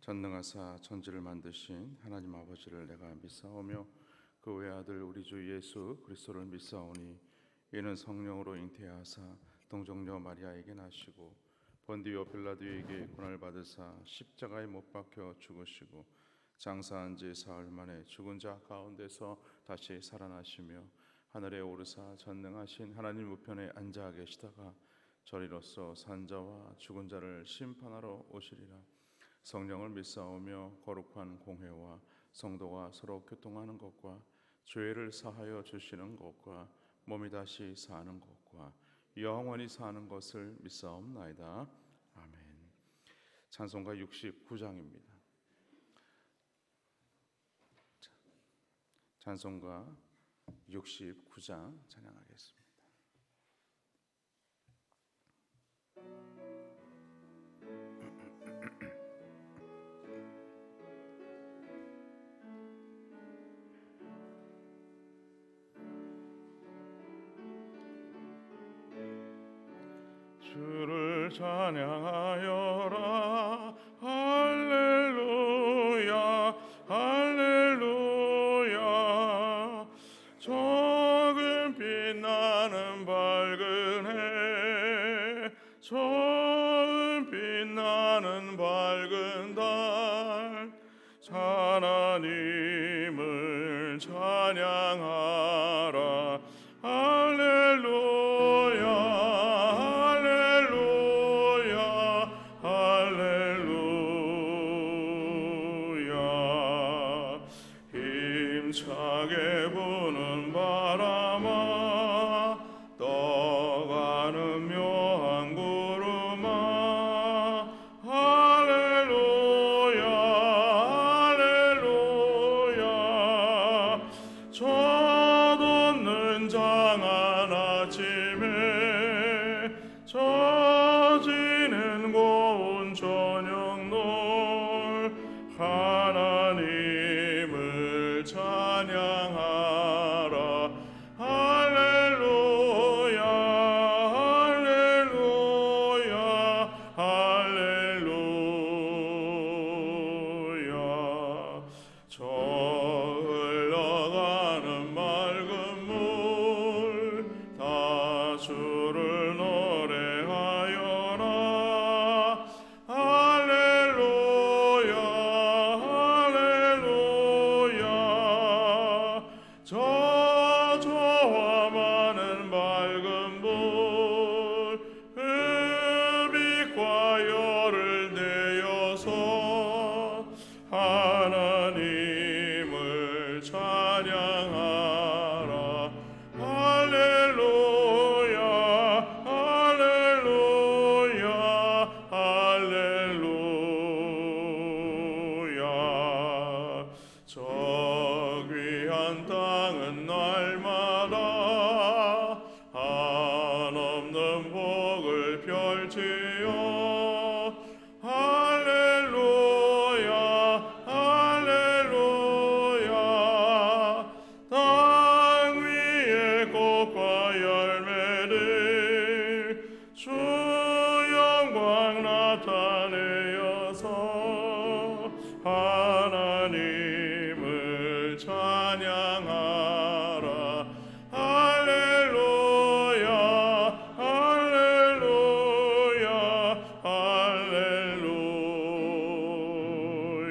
전능하사 천지를 만드신 하나님 아버지를 내가 믿사오며 그 외아들 우리 주 예수 그리스도를 믿사오니 이는 성령으로 잉태하사 동정녀 마리아에게 나시고 본디오 빌라도에게 고난을 받으사 십자가에 못 박혀 죽으시고 장사한 지 사흘 만에 죽은 자 가운데서 다시 살아나시며 하늘에 오르사 전능하신 하나님 우편에 앉아 계시다가 저리로서 산자와 죽은 자를 심판하러 오시리라. 성령을 믿사오며 거룩한 공회와 성도가 서로 교통하는 것과 죄를 사하여 주시는 것과 몸이 다시 사는 것과 영원히 사는 것을 믿사옵나이다. 아멘. 찬송가 69장입니다. 찬송가 69장 찬양하겠습니다. 주를 찬양하여라. 할렐루야 할렐루야. 조금 빛나는 밝은 해, 조금 빛나는 밝은 달, 하나님을 찬양하라. 할렐루야 힘차게 부는 바람아, 떠가는 묘한 구름아, 할렐루야 할렐루야. 젖없는 장한 아침에 젖이는 고운 저녁놀, 하나님을 찬양하라. 할렐루야 할렐루야 할렐루야. 저 흘러가는 맑은 물, 다주를 노래하여라. 할렐루야 할렐루야. 저 조화 많은 밝은 불, 흙빛과 열을 내어서 하나님을 찬양하라. 할렐루야 할렐루야 할렐루야. 저 귀한 땅은 날마다 한없는 복을 펼치어 할렐루야 할렐루야. 땅 위에 꽃과 열매를 주 영광 나타내어서 하나님을 찬양하라. 할렐루야 할렐루야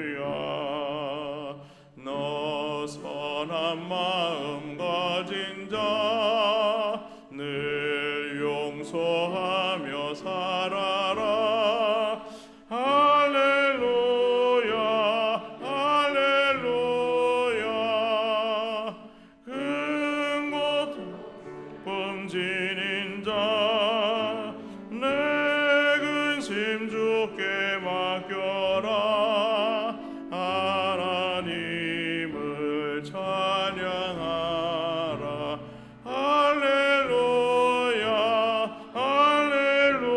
할렐루야. 너 선한 마음 가진 자, 늘 용서하며 살아라. 할렐루야 할렐루야. 근고 범진인 자, 내 근심 주께 맡겨라. 하나님을 찬양하라. 할렐루야 할렐루야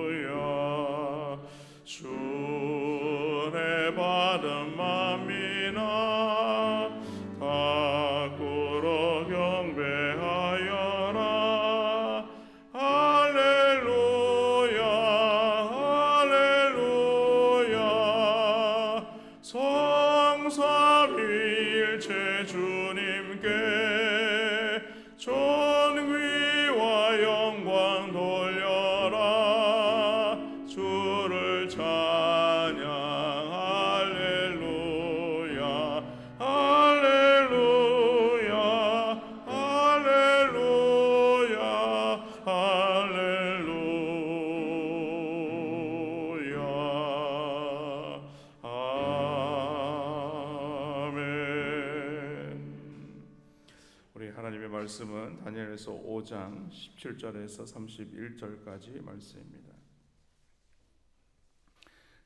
할렐루야. 주의 받은 만민아, 다 꿇어 경배하여라. 할렐루야 말씀은 다니엘서 5장 17절에서 31절까지 말씀입니다.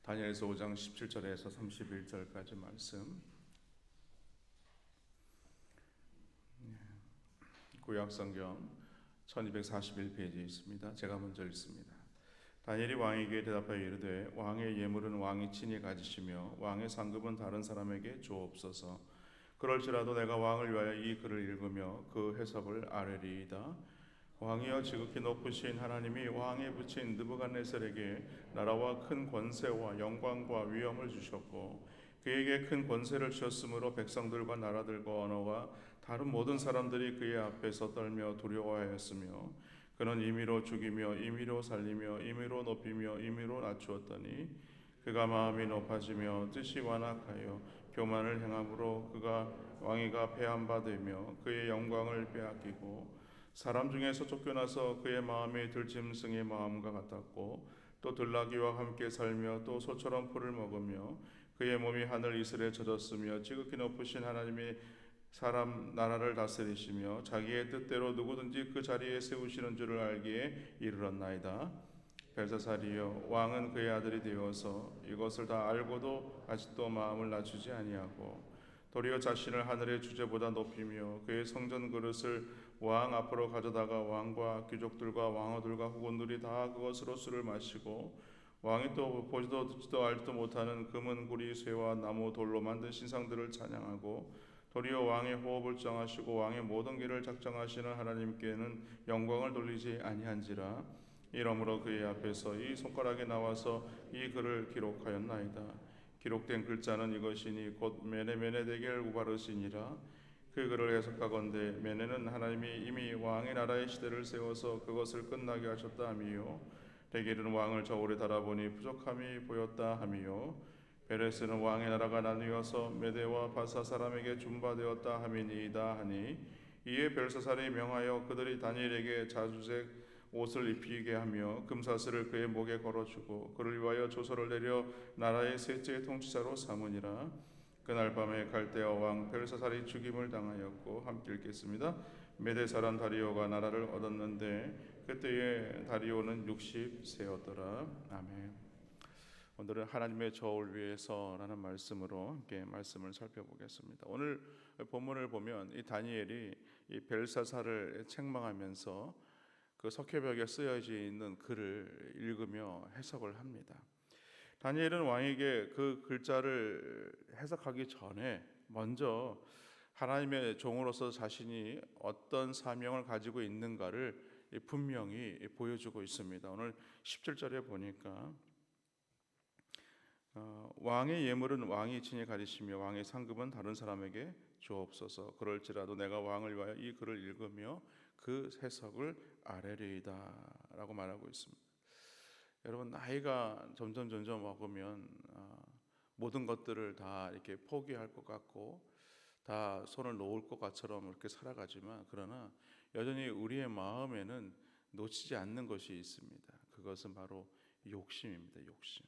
다니엘서 5장 17절에서 31절까지 말씀. 구약성경 1241페이지에 있습니다. 제가 먼저 읽습니다. 다니엘이 왕에게 대답하여 이르되 왕의 예물은 왕이 친히 가지시며 왕의 상급은 다른 사람에게 주옵소서. 그럴지라도 내가 왕을 위하여 이 글을 읽으며 그 해석을 아뢰리이다. 왕이여 지극히 높으신 하나님이 왕에 붙인 느부갓네살에게 나라와 큰 권세와 영광과 위엄을 주셨고 그에게 큰 권세를 주셨으므로 백성들과 나라들과 언어가 다른 모든 사람들이 그의 앞에서 떨며 두려워하였으며 그는 임의로 죽이며 임의로 살리며 임의로 높이며 임의로 낮추었더니 그가 마음이 높아지며 뜻이 완악하여 교만을 행함으로 그가 왕위가 폐함받으며 그의 영광을 빼앗기고 사람 중에서 쫓겨나서 그의 마음이 들짐승의 마음과 같았고 또 들나귀와 함께 살며 또 소처럼 풀을 먹으며 그의 몸이 하늘 이슬에 젖었으며 지극히 높으신 하나님이 사람 나라를 다스리시며 자기의 뜻대로 누구든지 그 자리에 세우시는 줄을 알기에 이르렀나이다. 벨사살이여 왕은 그의 아들이 되어서 이것을 다 알고도 아직도 마음을 낮추지 아니하고 도리어 자신을 하늘의 주제보다 높이며 그의 성전 그릇을 왕 앞으로 가져다가 왕과 귀족들과 왕후들과 후군들이 다 그것으로 술을 마시고 왕이 또 보지도 듣지도 알지도 못하는 금은 구리 쇠와 나무 돌로 만든 신상들을 찬양하고 도리어 왕의 호흡을 정하시고 왕의 모든 길을 작정하시는 하나님께는 영광을 돌리지 아니한지라. 이러므로 그의 앞에서 이 손가락에 나와서 이 글을 기록하였나이다. 기록된 글자는 이것이니 곧 메네메네 데겔 우바르시니라. 그 글을 해석하건대 메네는 하나님이 이미 왕의 나라의 시대를 세워서 그것을 끝나게 하셨다 함이요 데겔은 왕을 저울에 달아보니 부족함이 보였다 함이요 베레스는 왕의 나라가 나뉘어서 메대와 바사 사람에게 준바되었다 함이니이다 하니 이에 벨사살이 명하여 그들이 다니엘에게 자주색 옷을 입히게 하며 금사슬을 그의 목에 걸어주고 그를 위하여 조서를 내려 나라의 셋째 통치자로 삼으니라. 그날 밤에 갈대아 왕 벨사살이 죽임을 당하였고 함께 읽겠습니다. 메대 사람 다리오가 나라를 얻었는데 그때에 다리오는 60세였더라. 아멘. 오늘은 하나님의 저울 위에서라는 말씀으로 함께 말씀을 살펴보겠습니다. 오늘 본문을 보면 이 다니엘이 이 벨사살을 책망하면서 그 석회벽에 쓰여져 있는 글을 읽으며 해석을 합니다. 다니엘은 왕에게 그 글자를 해석하기 전에 먼저 하나님의 종으로서 자신이 어떤 사명을 가지고 있는가를 분명히 보여주고 있습니다. 오늘 17절에 보니까 왕의 예물은 왕이 친히 가리시며 왕의 상급은 다른 사람에게 주옵소서. 그럴지라도 내가 왕을 위하여 이 글을 읽으며 그 해석을 아뢰리이다 라고 말하고 있습니다. 여러분 나이가 점점 먹으면 모든 것들을 다 이렇게 포기할 것 같고 다 손을 놓을 것 같처럼 이렇게 살아가지만 그러나 여전히 우리의 마음에는 놓치지 않는 것이 있습니다. 그것은 바로 욕심입니다. 욕심.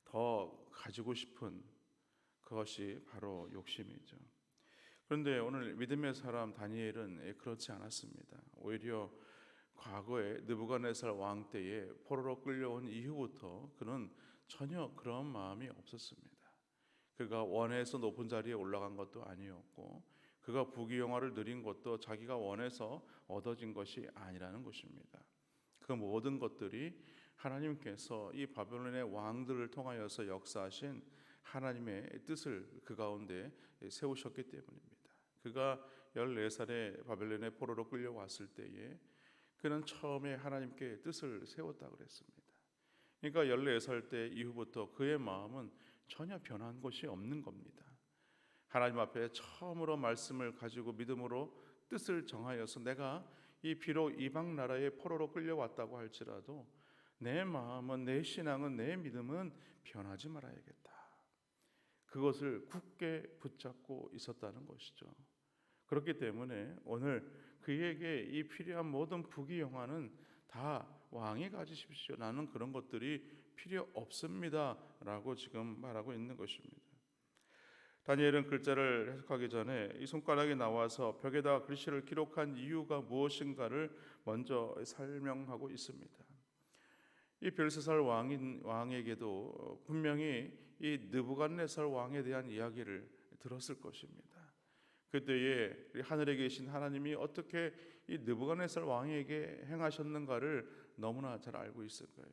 더 가지고 싶은 그것이 바로 욕심이죠. 그런데 오늘 믿음의 사람 다니엘은 그렇지 않았습니다. 오히려 과거에 느부갓네살 왕 때에 포로로 끌려온 이후부터 그는 전혀 그런 마음이 없었습니다. 그가 원해서 높은 자리에 올라간 것도 아니었고 그가 부귀영화를 누린 것도 자기가 원해서 얻어진 것이 아니라는 것입니다. 그 모든 것들이 하나님께서 이 바벨론의 왕들을 통하여서 역사하신 하나님의 뜻을 그 가운데 세우셨기 때문입니다. 그가 14살에 바벨론의 포로로 끌려왔을 때에 그는 처음에 하나님께 뜻을 세웠다 그랬습니다. 그러니까 14살 때 이후부터 그의 마음은 전혀 변한 것이 없는 겁니다. 하나님 앞에 처음으로 말씀을 가지고 믿음으로 뜻을 정하여서 내가 이 비록 이방 나라의 포로로 끌려왔다고 할지라도 내 마음은 내 신앙은 내 믿음은 변하지 말아야겠다. 그것을 굳게 붙잡고 있었다는 것이죠. 그렇기 때문에 오늘 그에게 이 필요한 모든 부귀영화는 다 왕이 가지십시오. 나는 그런 것들이 필요 없습니다 라고 지금 말하고 있는 것입니다. 다니엘은 글자를 해석하기 전에 이 손가락이 나와서 벽에다 글씨를 기록한 이유가 무엇인가를 먼저 설명하고 있습니다. 이 벨사살 왕에게도 분명히 이 느부갓네살 왕에 대한 이야기를 들었을 것입니다. 그때에 하늘에 계신 하나님이 어떻게 이 느부갓네살 왕에게 행하셨는가를 너무나 잘 알고 있을 거예요.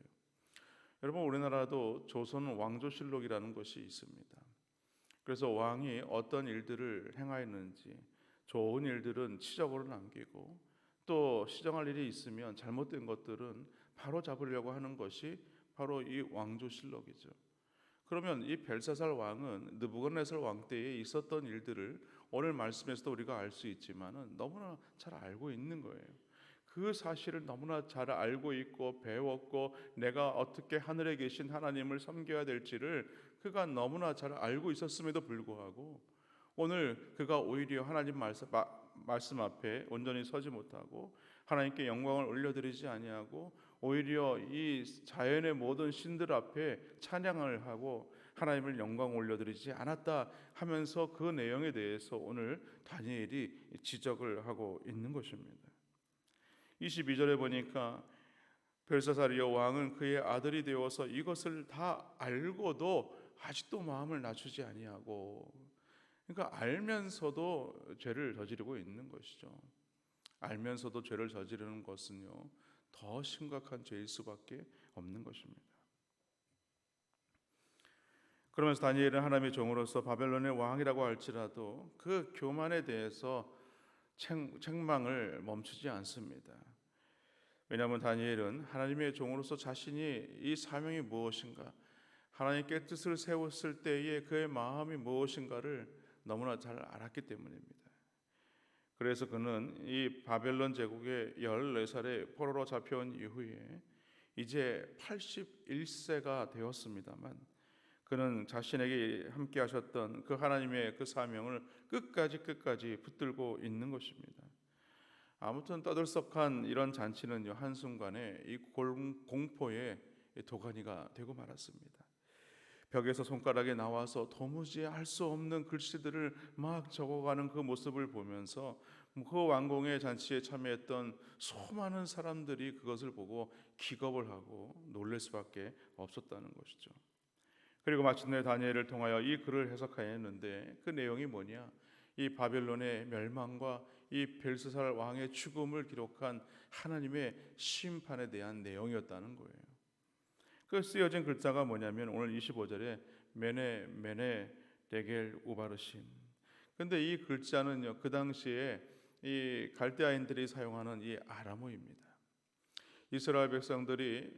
여러분, 우리나라도 조선 왕조실록이라는 것이 있습니다. 그래서 왕이 어떤 일들을 행하였는지, 좋은 일들은 치적으로 남기고 또 시정할 일이 있으면 잘못된 것들은 바로 잡으려고 하는 것이 바로 이 왕조실록이죠. 그러면 이 벨사살 왕은 느부갓네살 왕 때에 있었던 일들을 오늘 말씀에서도 우리가 알 수 있지만은 너무나 잘 알고 있는 거예요. 그 사실을 너무나 잘 알고 있고 배웠고 내가 어떻게 하늘에 계신 하나님을 섬겨야 될지를 그가 너무나 잘 알고 있었음에도 불구하고 오늘 그가 오히려 하나님 말씀 앞에 온전히 서지 못하고 하나님께 영광을 올려드리지 아니하고 오히려 이 자연의 모든 신들 앞에 찬양을 하고 하나님을 영광 올려드리지 않았다 하면서 그 내용에 대해서 오늘 다니엘이 지적을 하고 있는 것입니다. 22절에 보니까 벨사살이여 왕은 그의 아들이 되어서 이것을 다 알고도 아직도 마음을 낮추지 아니하고, 그러니까 알면서도 죄를 저지르고 있는 것이죠. 알면서도 죄를 저지르는 것은요 더 심각한 죄일 수밖에 없는 것입니다. 그러면서 다니엘은 하나님의 종으로서 바벨론의 왕이라고 할지라도 그 교만에 대해서 책망을 멈추지 않습니다. 왜냐하면 다니엘은 하나님의 종으로서 자신이 이 사명이 무엇인가, 하나님께 뜻을 세웠을 때에 그의 마음이 무엇인가를 너무나 잘 알았기 때문입니다. 그래서 그는 이 바벨론 제국의 14살의 포로로 잡혀온 이후에 이제 81세가 되었습니다만 그는 자신에게 함께 하셨던 그 하나님의 그 사명을 끝까지 붙들고 있는 것입니다. 아무튼 떠들썩한 이런 잔치는요 한순간에 이 공포의 도가니가 되고 말았습니다. 벽에서 손가락이 나와서 도무지 알 수 없는 글씨들을 막 적어가는 그 모습을 보면서 그 왕궁의 잔치에 참여했던 수많은 사람들이 그것을 보고 기겁을 하고 놀랄 수밖에 없었다는 것이죠. 그리고 마침내 다니엘을 통하여 이 글을 해석하였는데 그 내용이 뭐냐? 이 바벨론의 멸망과 이 벨사살 왕의 죽음을 기록한 하나님의 심판에 대한 내용이었다는 거예요. 그 쓰여진 글자가 뭐냐면 오늘 25절에 메네 데겔 우바르신. 근데 이 글자는요 그 당시에 이 갈대아인들이 사용하는 이 아람어입니다. 이스라엘 백성들이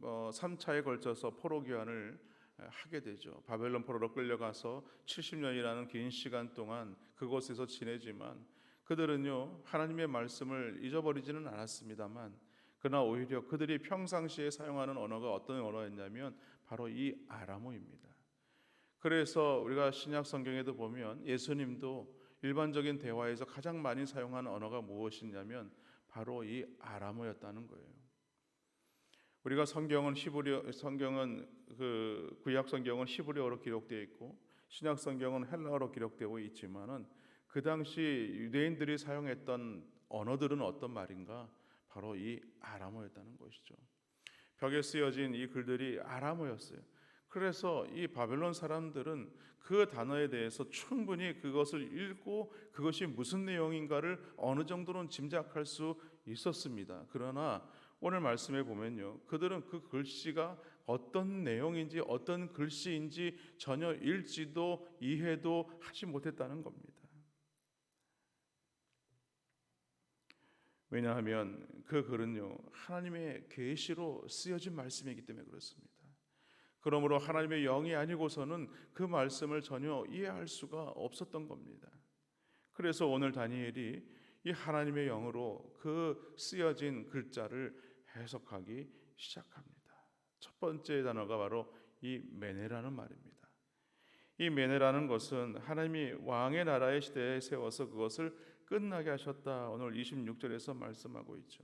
3차에 걸쳐서 포로 귀환을 하게 되죠. 바벨론 포로로 끌려가서 70년이라는 긴 시간 동안 그곳에서 지내지만 그들은요 하나님의 말씀을 잊어버리지는 않았습니다만 그러나 오히려 그들이 평상시에 사용하는 언어가 어떤 언어였냐면 바로 이 아람어입니다. 그래서 우리가 신약 성경에도 보면 예수님도 일반적인 대화에서 가장 많이 사용하는 언어가 무엇이냐면 바로 이 아람어였다는 거예요. 우리가 성경은 그 구약 성경은 히브리어로 기록되어 있고 신약 성경은 헬라어로 기록되고 있지만은 그 당시 유대인들이 사용했던 언어들은 어떤 말인가? 바로 이 아람어였다는 것이죠. 벽에 쓰여진 이 글들이 아람어였어요. 그래서 이 바벨론 사람들은 그 단어에 대해서 충분히 그것을 읽고 그것이 무슨 내용인가를 어느 정도는 짐작할 수 있었습니다. 그러나 오늘 말씀에 보면요, 그들은 그 글씨가 어떤 내용인지 어떤 글씨인지 전혀 읽지도 이해도 하지 못했다는 겁니다. 왜냐하면 그 글은요 하나님의 계시로 쓰여진 말씀이기 때문에 그렇습니다. 그러므로 하나님의 영이 아니고서는 그 말씀을 전혀 이해할 수가 없었던 겁니다. 그래서 오늘 다니엘이 이 하나님의 영으로 그 쓰여진 글자를 해석하기 시작합니다. 첫 번째 단어가 바로 이 메네라는 말입니다. 이 메네라는 것은 하나님이 왕의 나라의 시대에 세워서 그것을 끝나게 하셨다. 오늘 26절에서 말씀하고 있죠.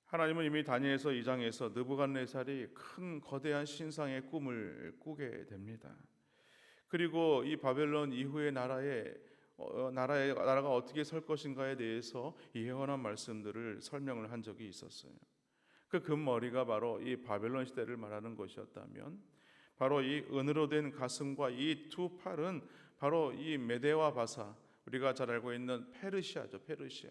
하나님은 이미 다니엘서 2장에서 느부갓네살이 큰 거대한 신상의 꿈을 꾸게 됩니다. 그리고 이 바벨론 이후의 나라가 어떻게 설 것인가에 대해서 예언한 말씀들을 설명을 한 적이 있었어요. 그 금머리가 바로 이 바벨론 시대를 말하는 것이었다면, 바로 이 은으로 된 가슴과 이 두 팔은 바로 이 메대와 바사, 우리가 잘 알고 있는 페르시아죠. 페르시아.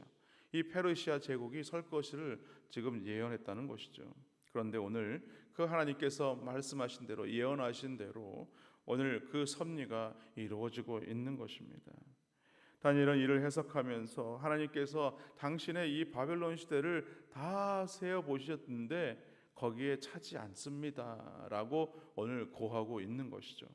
이 페르시아 제국이 설 것을 지금 예언했다는 것이죠. 그런데 오늘 그 하나님께서 말씀하신 대로, 예언하신 대로 오늘 그 섭리가 이루어지고 있는 것입니다. 다니엘은 이를 해석하면서 하나님께서 당신의 이 바벨론 시대를 다 세어 보셨는데 거기에 차지 않습니다 라고 오늘 고하고 있는 것이죠.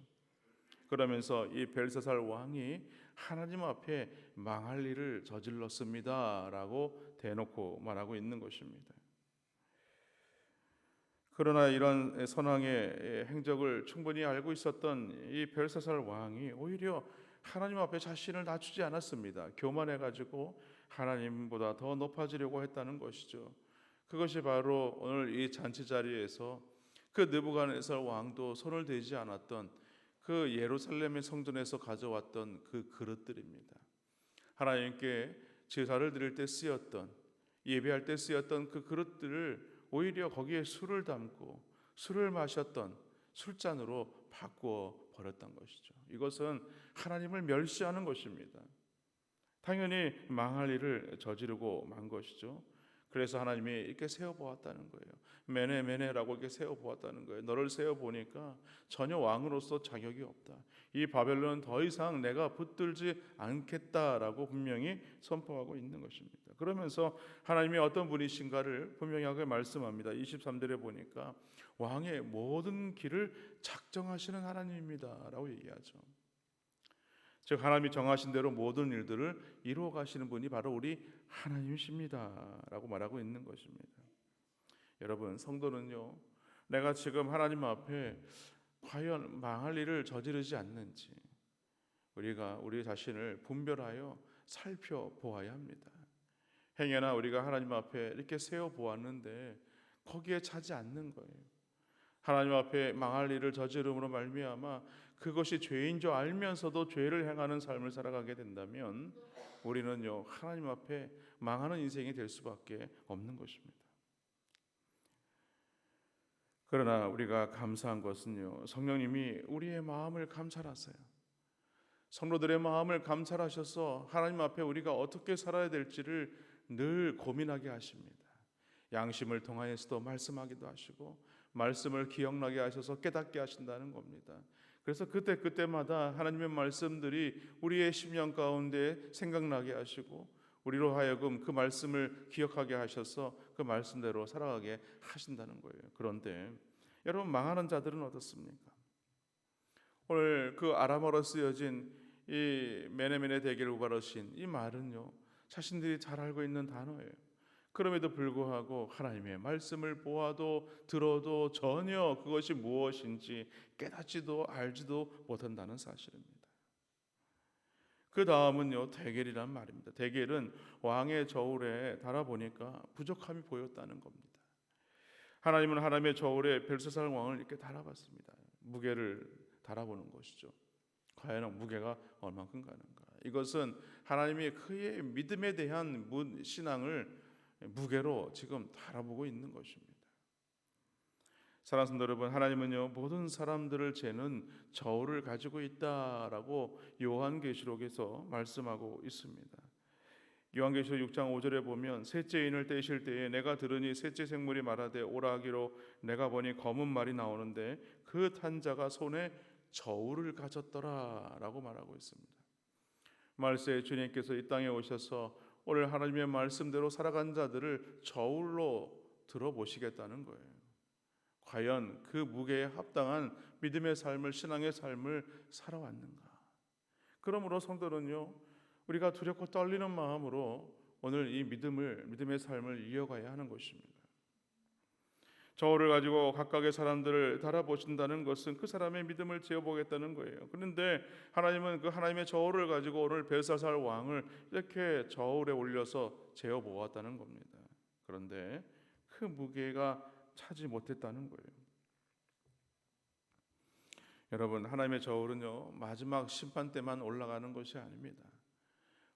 그러면서 이 벨사살 왕이 하나님 앞에 망할 일을 저질렀습니다 라고 대놓고 말하고 있는 것입니다. 그러나 이런 선왕의 행적을 충분히 알고 있었던 이 벨사살 왕이 오히려 하나님 앞에 자신을 낮추지 않았습니다. 교만해가지고 하나님보다 더 높아지려고 했다는 것이죠. 그것이 바로 오늘 이 잔치 자리에서 그 느부갓네살 왕도 손을 대지 않았던 그 예루살렘의 성전에서 가져왔던 그 그릇들입니다. 하나님께 제사를 드릴 때 쓰였던, 예배할 때 쓰였던 그 그릇들을 오히려 거기에 술을 담고 술을 마셨던 술잔으로 바꾸어 버렸던 것이죠. 이것은 하나님을 멸시하는 것입니다. 당연히 망할 일을 저지르고 만 것이죠. 그래서 하나님이 이렇게 세워보았다는 거예요. 메네메네라고 이렇게 세워보았다는 거예요. 너를 세워보니까 전혀 왕으로서 자격이 없다. 이 바벨론은 더 이상 내가 붙들지 않겠다라고 분명히 선포하고 있는 것입니다. 그러면서 하나님이 어떤 분이신가를 분명하게 말씀합니다. 23절에 보니까 왕의 모든 길을 작정하시는 하나님입니다 라고 얘기하죠. 즉 하나님이 정하신 대로 모든 일들을 이루어 가시는 분이 바로 우리 하나님이십니다 라고 말하고 있는 것입니다. 여러분, 성도는요, 내가 지금 하나님 앞에 과연 망할 일을 저지르지 않는지 우리가 우리 자신을 분별하여 살펴보아야 합니다. 행여나 우리가 하나님 앞에 이렇게 세워보았는데 거기에 차지 않는 거예요. 하나님 앞에 망할 일을 저지름으로 말미암아 그것이 죄인 줄 알면서도 죄를 행하는 삶을 살아가게 된다면 우리는요, 하나님 앞에 망하는 인생이 될 수밖에 없는 것입니다. 그러나 우리가 감사한 것은요, 성령님이 우리의 마음을 감찰하세요. 성도들의 마음을 감찰하셔서 하나님 앞에 우리가 어떻게 살아야 될지를 늘 고민하게 하십니다. 양심을 통하여서도 말씀하기도 하시고 말씀을 기억나게 하셔서 깨닫게 하신다는 겁니다. 그래서 그때마다 하나님의 말씀들이 우리의 심령 가운데 생각나게 하시고 우리로 하여금 그 말씀을 기억하게 하셔서 그 말씀대로 살아가게 하신다는 거예요. 그런데 여러분, 망하는 자들은 어떻습니까? 오늘 그 아람어로 쓰여진 이 메네메네 대겔 우바르신 이 말은요, 자신들이 잘 알고 있는 단어예요. 그럼에도 불구하고 하나님의 말씀을 보아도 들어도 전혀 그것이 무엇인지 깨닫지도 알지도 못한다는 사실입니다. 그 다음은요, 대겔이란 말입니다. 대겔은 왕의 저울에 달아보니까 부족함이 보였다는 겁니다. 하나님은 하나님의 저울에 벨사살 왕을 이렇게 달아봤습니다. 무게를 달아보는 것이죠. 과연 무게가 얼마큼 가는가. 이것은 하나님이 그의 믿음에 대한 신앙을 무게로 지금 달아보고 있는 것입니다. 사랑하는 성도 여러분, 하나님은요, 모든 사람들을 재는 저울을 가지고 있다라고 요한계시록에서 말씀하고 있습니다. 요한계시록 6장 5절에 보면 셋째 인을 떼실 때에 내가 들으니 셋째 생물이 말하되 오라 하기로 내가 보니 검은 말이 나오는데 그 탄 자가 손에 저울을 가졌더라 라고 말하고 있습니다. 말세에 주님께서 이 땅에 오셔서 오늘 하나님의 말씀대로 살아간 자들을 저울로 들어보시겠다는 거예요. 과연 그 무게에 합당한 믿음의 삶을, 신앙의 삶을 살아왔는가. 그러므로 성도는요, 우리가 두렵고 떨리는 마음으로 오늘 이 믿음의 삶을 이어가야 하는 것입니다. 저울을 가지고 각각의 사람들을 달아보신다는 것은 그 사람의 믿음을 재어보겠다는 거예요. 그런데 하나님은 그 하나님의 저울을 가지고 오늘 벨사살 왕을 이렇게 저울에 올려서 재어보았다는 겁니다. 그런데 그 무게가 차지 못했다는 거예요. 여러분, 하나님의 저울은요 마지막 심판 때만 올라가는 것이 아닙니다.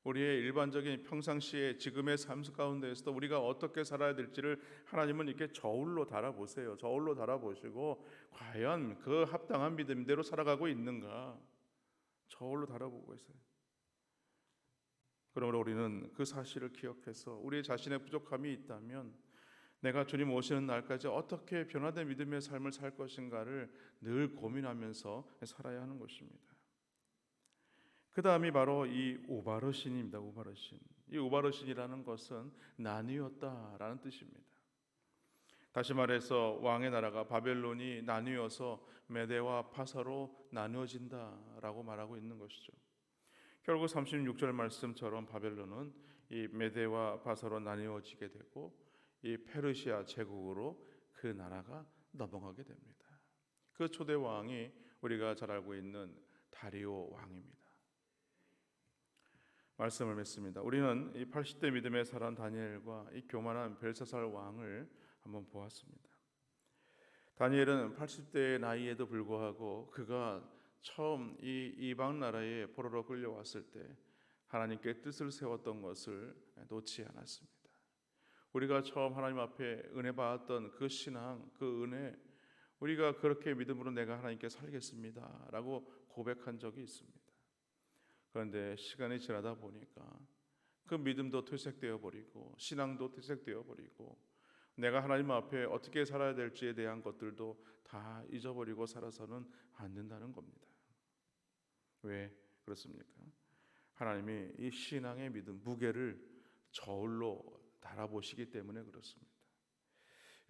우리의 일반적인 평상시에 지금의 삶 가운데에서도 우리가 어떻게 살아야 될지를 하나님은 이렇게 저울로 달아보세요. 저울로 달아보시고 과연 그 합당한 믿음대로 살아가고 있는가 저울로 달아보고 있어요. 그러므로 우리는 그 사실을 기억해서 우리 자신의 부족함이 있다면 내가 주님 오시는 날까지 어떻게 변화된 믿음의 삶을 살 것인가를 늘 고민하면서 살아야 하는 것입니다. 그 다음이 바로 이 우바르신입니다. 우바르신. 이 우바르신이라는 것은 나뉘었다라는 뜻입니다. 다시 말해서 왕의 나라가 바벨론이 나뉘어서 메대와 파사로 나누어진다라고 말하고 있는 것이죠. 결국 36절 말씀처럼 바벨론은 이 메대와 파사로 나뉘어지게 되고 이 페르시아 제국으로 그 나라가 넘어가게 됩니다. 그 초대 왕이 우리가 잘 알고 있는 다리오 왕입니다. 말씀을 맺습니다. 우리는 이 80대 믿음의 사람 다니엘과 이 교만한 벨사살 왕을 한번 보았습니다. 다니엘은 80대의 나이에도 불구하고 그가 처음 이 이방 나라에 포로로 끌려왔을 때 하나님께 뜻을 세웠던 것을 놓지 않았습니다. 우리가 처음 하나님 앞에 은혜 받았던 그 신앙, 그 은혜, 우리가 그렇게 믿음으로 내가 하나님께 살겠습니다 라고 고백한 적이 있습니다. 그런데 시간이 지나다 보니까 그 믿음도 퇴색되어 버리고 신앙도 퇴색되어 버리고 내가 하나님 앞에 어떻게 살아야 될지에 대한 것들도 다 잊어버리고 살아서는 안 된다는 겁니다. 왜 그렇습니까? 하나님이 이 신앙의 믿음, 무게를 저울로 달아보시기 때문에 그렇습니다.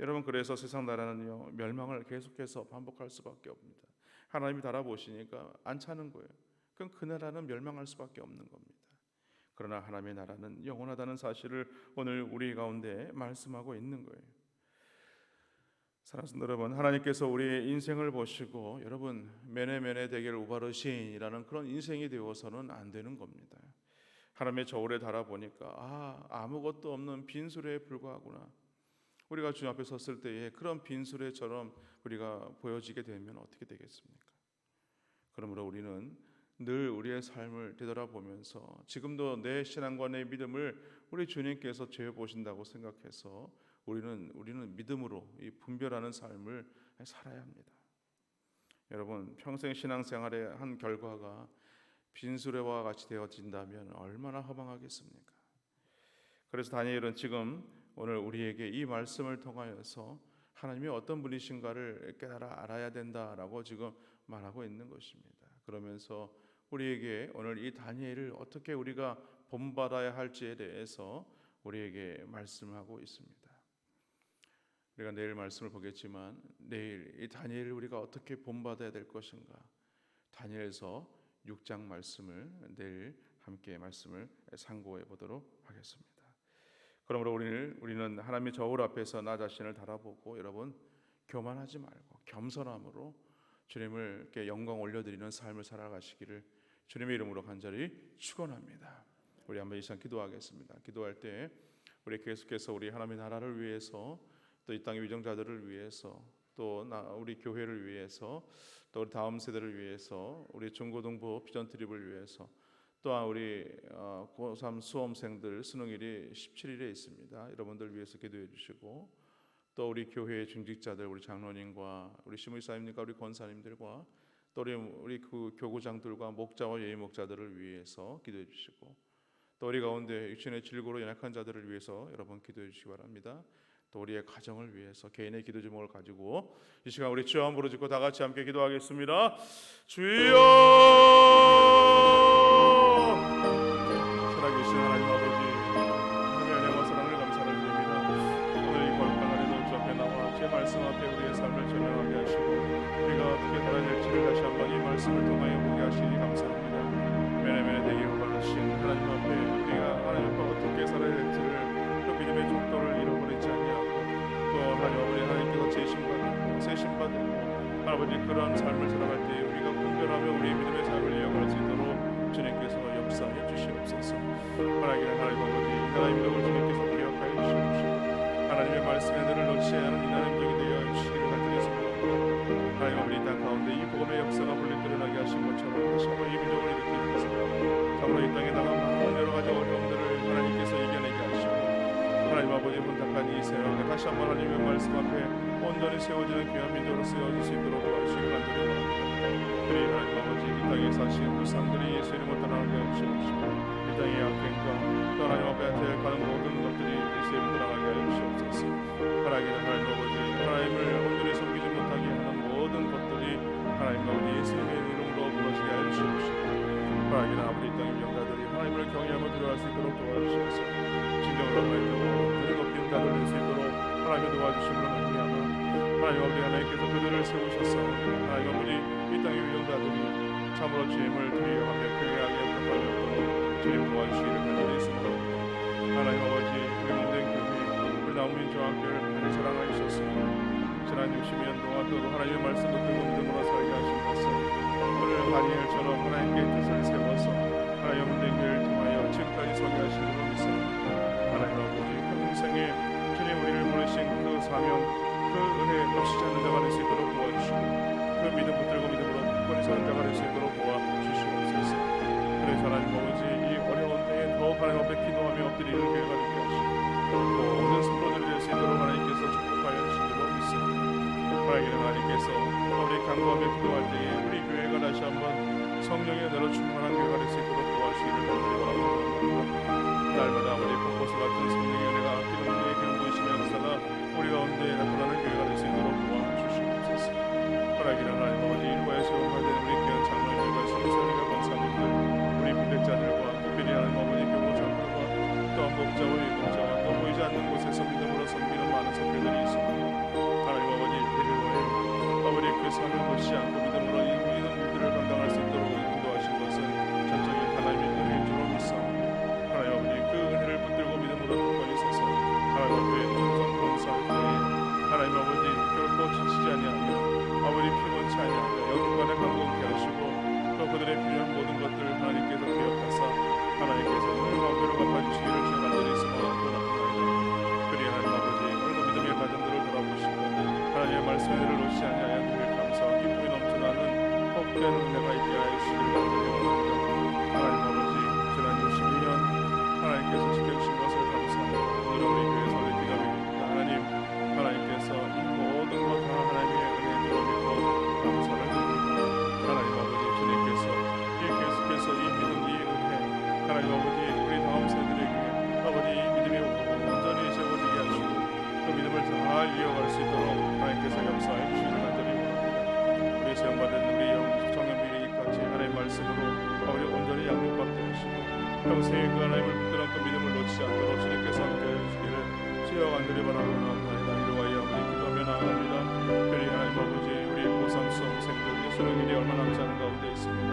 여러분, 그래서 세상 나라는요 멸망을 계속해서 반복할 수밖에 없습니다. 하나님이 달아보시니까 안 차는 거예요. 그럼 그 나라는 멸망할 수밖에 없는 겁니다. 그러나 하나님의 나라는 영원하다는 사실을 오늘 우리 가운데 말씀하고 있는 거예요. 사랑하는 여러분, 하나님께서 우리의 인생을 보시고 여러분 메네메네 대결 우바르신이라는 그런 인생이 되어서는 안 되는 겁니다. 하나님의 저울에 달아보니까 아무것도 없는 빈수레에 불과하구나. 우리가 주님 앞에 섰을 때에 그런 빈수레처럼 우리가 보여지게 되면 어떻게 되겠습니까? 그러므로 우리는 늘 우리의 삶을 되돌아보면서 지금도 내 신앙과 내 믿음을 우리 주님께서 재보신다고 생각해서 우리는 믿음으로 이 분별하는 삶을 살아야 합니다. 여러분, 평생 신앙생활의 한 결과가 빈수레와 같이 되어진다면 얼마나 허망하겠습니까? 그래서 다니엘은 지금 오늘 우리에게 이 말씀을 통하여서 하나님이 어떤 분이신가를 깨달아 알아야 된다라고 지금 말하고 있는 것입니다. 그러면서 우리에게 오늘 이 다니엘을 어떻게 우리가 본받아야 할지에 대해서 우리에게 말씀하고 있습니다. 우리가 내일 말씀을 보겠지만 내일 이 다니엘을 우리가 어떻게 본받아야 될 것인가, 다니엘서 6장 말씀을 내일 함께 말씀을 상고해 보도록 하겠습니다. 그러므로 우리는 하나님의 저울 앞에서 나 자신을 달아보고 여러분 교만하지 말고 겸손함으로 주님을께 영광 올려드리는 삶을 살아가시기를 주님의 이름으로 간절히 축원합니다. 우리 한번 이 시간 기도하겠습니다. 기도할 때 우리 계속해서 우리 하나님의 나라를 위해서, 또 이 땅의 위정자들을 위해서, 또 우리 교회를 위해서, 또 우리 다음 세대를 위해서, 우리 중고등부 비전 트립을 위해서, 또한 우리 고3 수험생들 수능일이 17일에 있습니다. 여러분들 위해서 기도해 주시고, 또 우리 교회의 중직자들, 우리 장로님과 우리 시무이사님과 우리 권사님들과 또 우리 그 교구장들과 목자와 예의 목자들을 위해서 기도해 주시고, 또 우리 가운데 육신의 질고로 연약한 자들을 위해서 여러분 기도해 주시기 바랍니다. 또 우리의 가정을 위해서 개인의 기도 제목을 가지고 이 시간 우리 주여 한번 부르짖고 다 같이 함께 기도하겠습니다. 주여! 살아계신 하나님 아버지, 하나님의 은혜와 사랑을 감사를 드립니다. 오늘 이 거룩한 날에도 주 앞에 나와 제 말씀 앞에 우리의 삶을 전명하게 하시고 우리가 어떻게 살아야 될지를 다시 한번 이 말씀을 통하여 보게 하시니 감사합니다. 메네메네 대기를 받으신 하나님 앞에 우리가 하나님 앞에 어떻게 살아야 될지를 또 믿음의 족도를 잃어버리지 아니하고, 또 하나님께서 재심받고 세심받고 아버지 그러한 삶을 살아갈 때 우리가 분별하며 우리의 믿음의 삶을 이어갈 수 있도록 주님께서 역사해 주시옵소서. 하나님 아버지, 하나님의 이름을 주님께서 기억하여 주시옵시고 하나님의 말씀에 늘을 놓지 않은 이 나름적이 되어 주시기를 간절히 소원합니다. 하나님 아버지, 이 땅 가운데 이 복음의 역사가 다시 한번 하나님의 말씀 앞에 온전히 세워지는 귀한 민족으로 세워질 수 있도록 도와주시기 간절히 원합니다. 그리 하나님 아버지 이 땅에 사시는 불상들이 예수 이름으로 떠나게 하시옵시고 이 땅의 악행과 또 하나님 앞에 가는 모든 것들이 예수 이름으로 떠나게 하시옵소서. 하나님 아버지 하나님을 온전히 섬기지 못하게 하는 모든 것들이 하나님 아버지 예수님의 이름으로 무너지게 하여 주시옵시고 하나님 아버지 이 땅의 명가들이 하나님을 경외하며 들어갈 수 있도록 도와주시옵소서. 진정으로 하나님을 높이 가들릴 수 있도록 하나님의 도와주심으로 말미암아 하나님 아버지 하나님께서 그들을 세우셨사 하나님 아버지 이 땅의 위험자들이 참으로 주님을 두려워하며 경외하게 부탁하였도록 주님 도와주시기를 간절히 있습니다. 하나님 아버지 우리 몸된 교회 우리 남민중학교를 많이 사랑하셨습니다. 지난 60년 동안 또 하나님의 말씀을 듣고 믿음으로 살게 하신 것을 오늘 다니엘처럼 하나님께 뜻을 세워서 하나님의 몸된 교회를 통하여 지금까지 서게 하신 줄로 믿습니다. 하나님 아버지 평생에 주님 우리를 부르신 그 사명 그 은혜 놓치지 않는 자가 될 수 있도록 도와주시고 그 믿음 붙들고 믿음으로 굳건히 서는 자가 될 수 있도록 도와주시옵소서. 그래서 하나님 아버지 이 어려운 때에 더욱 하나님 앞에 기도하며 엎드리는 교회가 되게 하시고 모든 성도들이 될 수 있도록 하나님께서 축복하여 주시기로 믿습니다. 하나님께서 우리 간구하며 기도할 때에 우리 교회가 다시 한번 성령의 은혜로 충만한 교회가 될 수 있도록 도와주시기를 간절히 바랍니다. 날마다 우리 곳곳에 같은 성령의 은혜가 기도문의 기름 부으시며 역사가 우리 가운데 나타나는 교회가 될 수 있도록 도와주시옵소서. 허락이라 하나님 아버지 일과에 세워가 되는 우리 귀한 장로님과 성사님과 권사님들 우리 부백자들과 특별히 하나님 아버지 교모장들과 또 목자와 유목자와 또 보이지 않는 곳에서 믿음으로 섬기는 많은 성도들이 있습니다. 하나님 아버지 데려와요 아버지 그 사명 놓지 않고 믿음으로 이 모든 일들을 감당할 수 있도록 인도하신 것은 전적인 하나님의 은혜인 줄로 믿사옵니다. 하나님 아버지 그 은혜를 붙들고 믿음으로 굳건히 서서 하나님 앞에 충성 봉사할 때에 하나님 아버지 결코 지치지 아니하며 아버지 피곤치 아니하며 영육간에 강건케 하시고 또 그들의 필요한 모든 것들을 하나님께서 기억하사 하나님께서 늘 마음대로 갚아주시기를 주여 간절히 소망하고 나옵니다. 그리 하나님 아버지 오늘도 믿음의 가정들을 돌아보시고 하나님의 말씀의 은혜를 놓지 아니하여 늘 감사와 기쁨이 넘쳐나는 복된 은혜가 있게 하여 주시기를 간절히 원합니다. 하나님 아버지 지난 62년 하나님께서 지켜주신 것을 감사합니다. 오늘 우리 교회 설립 기념일입니다. 하나님께서 이 모든 것 다 하나님의 은혜로 믿고 감사를 드립니다. 하나님 아버지 주님께서 이 계속해서 이 믿음 이 은혜 하나님 아버지 우리 다음 세대에게 아버지 이 믿음이 온전히 세워지게 하시고 그 믿음을 잘 이어갈 수 있도록 하나님께서 역사해 주시기를 간절히 원합니다. 우리 세움받은 우리 청년들이 같이 하나님의 말씀으로 아버지 온전히 양육받게 하시고 평생에 그 하나님을 붙들어 그 믿음을 놓치지 않도록 주님께서 함께해 주시기를 주여 간절히 바라옵나이다. 이루와여 우리 기도하며 나아갑니다. 특별히 하나님 아버지 우리 고3 수험생들 수능일이 얼마 남지 않은 가운데 있습니다.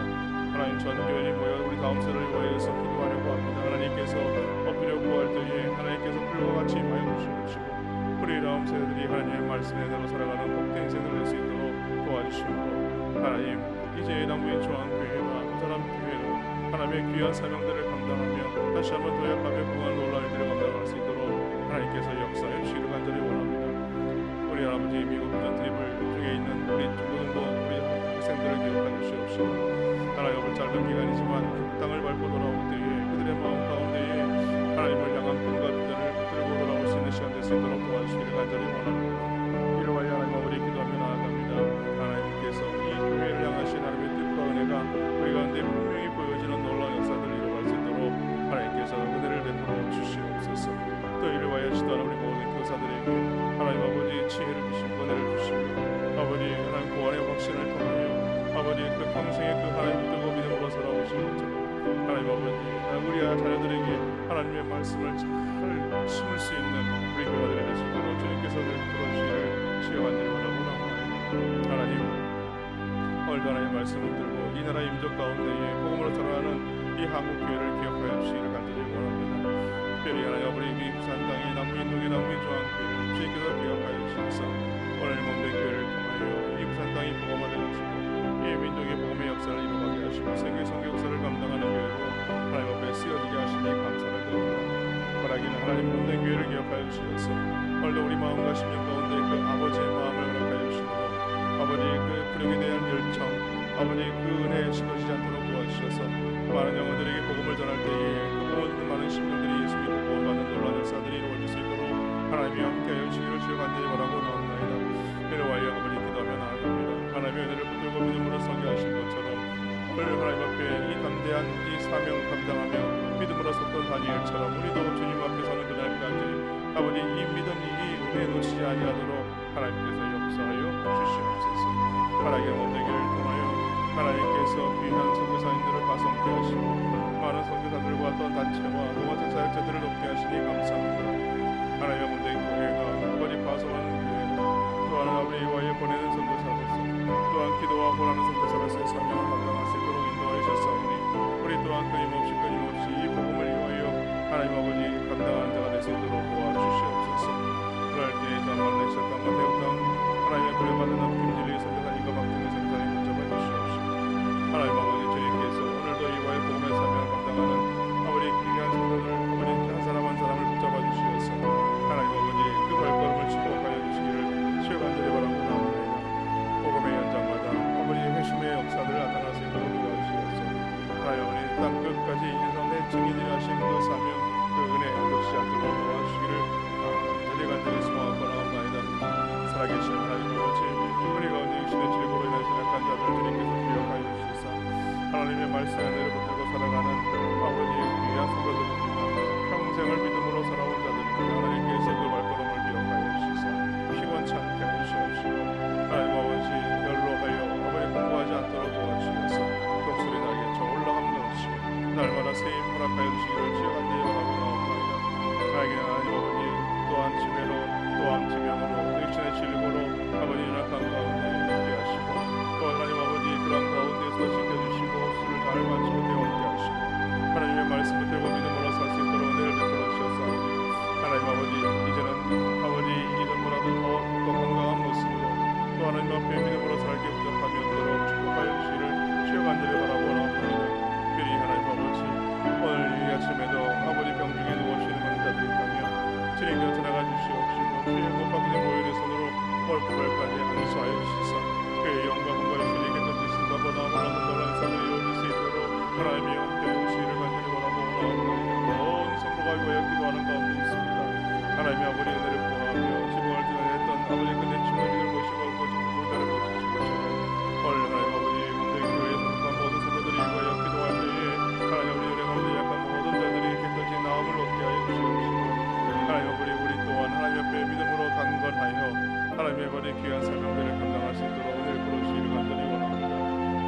하나님 전 교인이 모여 우리 다음 세대를 위하여서 기도하려고 합니다. 하나님께서 엎드려 구할 때에 하나님께서 불과 같이 임하여 주시옵시고 우리 다음 세대들이 하나님의 말씀에 대로 살아가는 복된 인생을 낼 수 있도록 도와주시고 하나님 이제 남부인 중앙교회와 두 사람 교회로 하나님의 귀한 사명들을 감당하며 다시 한번 도약하며 무한 놀라운 일들을 감당할 수 있도록 하나님께서 역사해 주시기를 간절히 원합니다. 우리 아버지 미국 전 트리블 중에 있는 우리 중고등부 우리 학생들을 기억하여 주시옵시고 하나님 아버지 짧은 기간이지만 그 땅을 밟고 돌아올 때에 그들의 마음 가운데에 하나님을 향한 꿈과 비전을 붙들고 돌아올 수 있는 시간 될 수 있도록 도와주시기를 간절히 원합니다. 이로하여 하나님 아버지 기도하며 나아갑니다. 하나님께서 이 교회를 향하신 하나님의 뜻과 은혜가 우리 가운데 분명히 보여지는 놀라운 역사들을 이루어갈 수 있도록 하나님께서 은혜를 베풀어 주시옵소서. 또 이로하여 지도하는 우리 모든 교사들에게 하나님 아버지 지혜를 주시고 은혜를 주시고 아버지 하나님 구원의 확신을 통하여 아버지 그 평생에 그 하나님 붙들고 믿음으로 살아오신 것처럼 하나님 아버지 우리 자녀들에게 하나님의 말씀을 잘 심을 수 있는 우리 교사들이 될 수 있도록 주님께서 베풀어 주시기를 주여 간절히 바라옵나이다. 하나님 오늘도 하나님의 말씀을 들고 이 나라 민족 가운데에 복음으로 살아가는 이 한국 교회를 기억하여 주시기를 간절히 원합니다. 특별히 하나님 아버지 이 부산 땅의 남부인동의 남부인 중앙교회를 주님께서 기억하여 주셔서 오늘 몸된 교회를 통하여 이 부산 땅이 복음화되어 주시고 이 민족의 복음의 역사를 이루어가게 하시고 세계 선교 역사를 감당하는 교회로 하나님 앞에 쓰여지게 하시니 감사를 드립니다. 허락이는 하나님 몸된 교회를 기억하여 주셔서 오늘도 우리 마음과 심령 가운데 그 아버지의 마음을 허락하여 주시고 아버지 그 부름에 대한 열정 아버지 그 은혜에 식어지지 않도록 도와주셔서 많은 영혼들에게 복음을 전할 때에 그 모든 많은 심령들이 예수 믿고 구원받는 놀라운 역사들이 이루어질 수 있도록 하나님이 함께하여 주시기를 아니하도록 하나님께서 역사하여 주시옵소서. 하나님의 원대기를 통하여 하나님께서 귀한 선교사님들을 파송케 하시고 많은 선교사들과 또한 단체와 동화적 사역자들을 돕게 하시니 감사합니다. 하나님의 원대기 교회가 아버지 파송하는 교회 또한 아버지 이와에 보내는 선교사로서 또한 기도와 보라는 선교사로서의 사명을 감당할 수 있도록 인도하여 주셨사오니 우리 또한 끊임없이 이 복음을 위하여 하나님 아버지 감당하는 자가 될 수 있도록 도와주시옵소서. 그럴 때에 자만의 땅과 대역 땅 하나님의 구원받은 김진리 선교사님과 박정희 선교사님 붙잡아 주시옵시고 하나님 아버지 주님께서 오늘도 이와의 복음의 사명을 감당하는 아버지 귀한 성도들 아버지 한 사람 한 사람을 붙잡아 주시어서 하나님 아버지 그 발걸음을 축복하여 주시기를 시간들이 바라고 나옵니다. 복음의 현장마다 아버지 회심의 역사들 나타날 수 있도록 도와주시옵소서. 하나님 아버지 땅 끝까지 인성의 증인이 하신 그 사명 그 은혜 놓치지 않도록 도와주시기를 간절히 소망하고 나옵나이다. 살아계신 하나님 아버지 우리 가운데 육신의 질고로 인한 신약한 자들 주님께서 기억하여 주시사 하나님의 말씀에 내려붙들고 살아가는 아버지의 귀한 성도들입니다. 평생을 믿음으로 살아온 자들입니다. 하나님께서 그 발걸음을 기억하여 주시사 피곤치 않게 하여 주시옵시고 하나님 아버지 연로하여 아버지 공부하지 않도록 도와주시옵소서. 독수리 나게 저 올라감도 없이 날마다 새임 허락하여 주시기를 지어간대요 라고 나옵니다. 나에게 하나님 아버지 또한 지배로 또한 지명으로 육신의 질고로 아버지 연약한 가운데 있게 하시고 또 하나님 아버지 그런 가운데서 지켜주시고 수를 잘 마치고 되어있게 하시고 하나님의 말씀을 들고 믿음으로 살 수 있도록 은혜를 베풀어 주셨사오니 하나님 아버지 이제는 아버지 이전보다도 더 건강한 모습으로 또 하나님 앞에 믿음으로 살게 부족하면서도 축복하여 주시기를 시간들을 바라고 나옵니다. 그리 하나님 아버지 오늘 이 아침에도 아버지 병중에 누워시는 환자들이 있다면 주님께서 전화가 주시옵시고 주의 못 박히는 보혈의 손으로 월급을까지 안수하여 주시사 그의 영광과 주님께 던지신가 보다 원하는 놀란 사들이 이루어질 수 있도록 하나님의 함께하여 주시기를 간절히 원하고 나옵니다. 온 성도가 위하여 기도하는 가운데 있습니다. 하나님의 아버지 은혜를 구하며 지붕을 지나했던 아버지 끝내 춤을 믿을 것이고 그 전부 불가를 고치실 것이고 오늘 하나님 아버지 문대 교회에 속한 모든 성도들이 위하여 기도할 때에 하나님 우리 은혜 가운데 약한 모든 자들이 깨끗이 나음을 얻게 하여 주시옵시고 하나님 아버지 우리 또한 하나님 앞에 믿음으로 강건하여 하나님의 아버지 귀한 사명들을 감당할 수 있도록 은혜를 부르시기를 간절히 원합니다.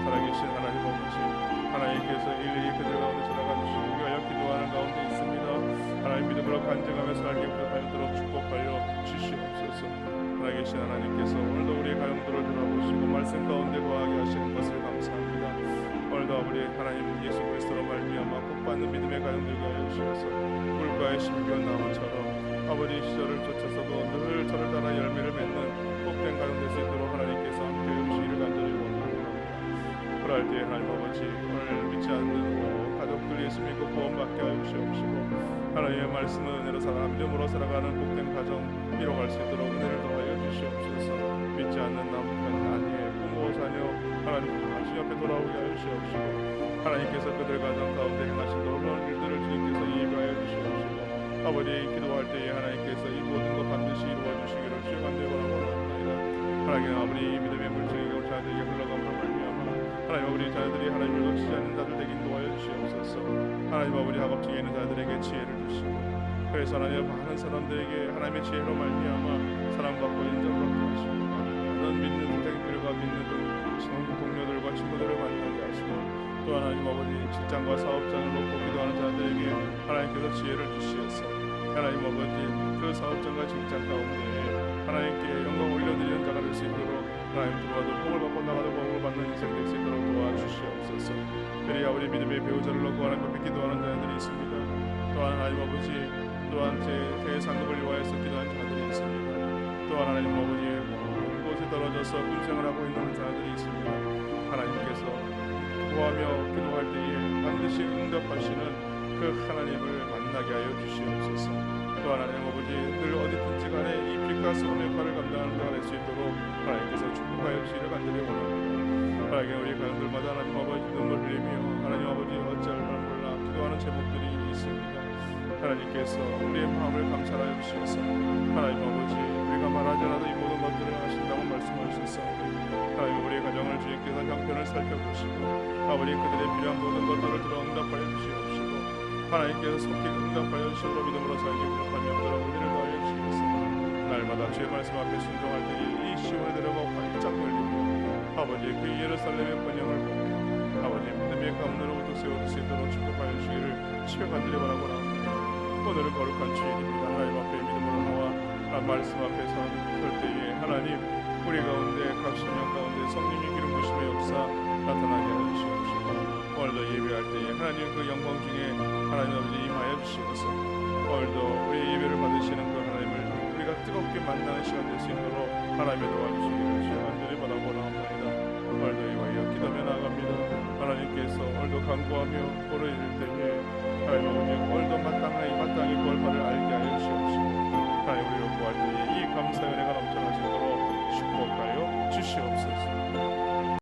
살아계신 하나님 아버지 하나님께서 일일이 그들 가운데 전화가 주시고 위하여 기도하는 가운데 있습니다. 하나님 믿음으로 간증하며 살게 하였도록 축복하여 주시옵소서. 살아계신 하나님께서 오늘도 우리의 가정들을 돌아보시고 말씀 가운데 거하게 하시는 것을 감사합니다. 오늘도 아버지 하나님 예수 그리스도로 말미암아 복받는 믿음의 가정 되게 하여 주셔서 물가에 심기운 나무처럼 아버지 시절을 쫓아서도 늘 저를 따라 열매를 맺는 복된 가정 될 수 있도록 하나님께서 함께 해주시기를 간절히 원합니다. 그럴 때에 하나님 아버지 오늘 믿지 않는 가족들 예수 믿고 구원받게 하여 주시옵시고 하나님의 말씀은 은혜로 살아 믿음으로 살아가는 복된 가정 이뤄갈 수 있도록 은혜를 더하여 주시옵소서. 믿지 않는 남편 아내 부모 자녀 하나님 하나님 앞에 돌아오게 하여 주시옵시고 하나님께서 그들 가정 가운데 행하신 놀라운 일들을 주님께서 예비하여 주시옵시고 아버지 기도할 때에 하나님께서 이 모든 것 반드시 이루어 주시기를 주간되어 원하옵나이다. 하나님 아버지 믿음의 물질이 자녀들에게 흘러감으로 말미암아 하나님 아버지 자녀들이 하나님을 놓치지 않는 자들 되게 인도하여 주시옵소서. 하나님 아버지 학업중에 있는 자들에게 지혜를 주시고 그래서 하나님 많은 사람들에게 하나님의 지혜로 말미암아 사랑받고 인정받게 하시고 많은 믿는 동생들과 믿는 동료들과 친구들을 만나게 하시고 또 하나님 아버지 직장과 사업장을 놓고 기도하는 자들에게 하나님께서 지혜를 주시옵소서. 하나님 아버지 그 사업장과 직장 가운데 하나님께 영광 올려드리는 자가 될 수 있도록 하나님 들어와도 복을 받고 나가도 복을 받는 인생 될 수 있도록 도와주시옵소서. 그리 아버지 믿음의 배우자를 놓고 하나님 앞에 기도하는 자들이 있습니다. 또한 하나님 아버지 또한 제 상급을 위하여서 기도하는 자들이 있습니다. 또한 하나님 아버지 먼 곳에 떨어져서 군생을 하고 있는 자들이 있습니다. 하나님께서 구하며 기도할 때에 반드시 응답하시는 그 하나님을 만나게 하여 주시옵소서. 또 하나님 아버지 늘 어디든지 간에 이 빛과 소금의 역할을 감당하는 자가 될 수 있도록 하나님께서 축복하여 주시기를 간절히 원합니다. 하나님 우리 가정들마다 하나님 아버지 눈물 흘리며 하나님 아버지 어찌할 줄 몰라 기도하는 제목들이 있습니다. 하나님께서 우리의 마음을 감찰하여 주시옵소서. 하나님 아버지 우리가 말하지 않아도 이 모든 것들을 하신다고 말씀하셨사오니 하나님 우리의 가정을 주님께서 형편을 살펴보시고 아버지 그들의 필요한 모든 것들을 들어 응답하여 주시옵시고 하나님께서 속히 응답하여 주시고 믿음으로 살기 부족함이 없도록 은혜를 더하여 주시옵소서. 날마다 날마다 주의 말씀 앞에 순종할 때에 이 시온에 들어가 활짝 열리며 아버지 그 예루살렘의 번영을 보며 아버지 믿음의 가문으로부터 세워질 수 있도록 축복하여 주시기를 시간 간절히 바라고 나옵니다. 오늘은 거룩한 주일입니다. 하나님 앞에 믿음으로 나와 말씀 앞에 설 때에 하나님 우리 가운데 각 신령 가운데 성령의 기름 부심의 역사 나타나게 하여 주시옵시고 오늘도 예배할 때에 하나님 그 영광 중에 하나님 아버지 임하여 주시옵소서. 오늘도 우리 예배를 받으시는 그 하나님을 우리가 뜨겁게 만나는 시간 될 수 있도록 하나님의 도와주시기를 주여 간절히 바라고 나옵니다. 오늘도 이와여 기도하며 나아갑니다. 하나님께서 오늘도 간구하며 보러질 때에 하나님 아버지 오늘도 마땅히 구할 바를 알게 하여 주시옵시고 하나님 우리가 구할 때에 이 감사의 은혜가 넘쳐나시도록 축복하여 주시옵소서.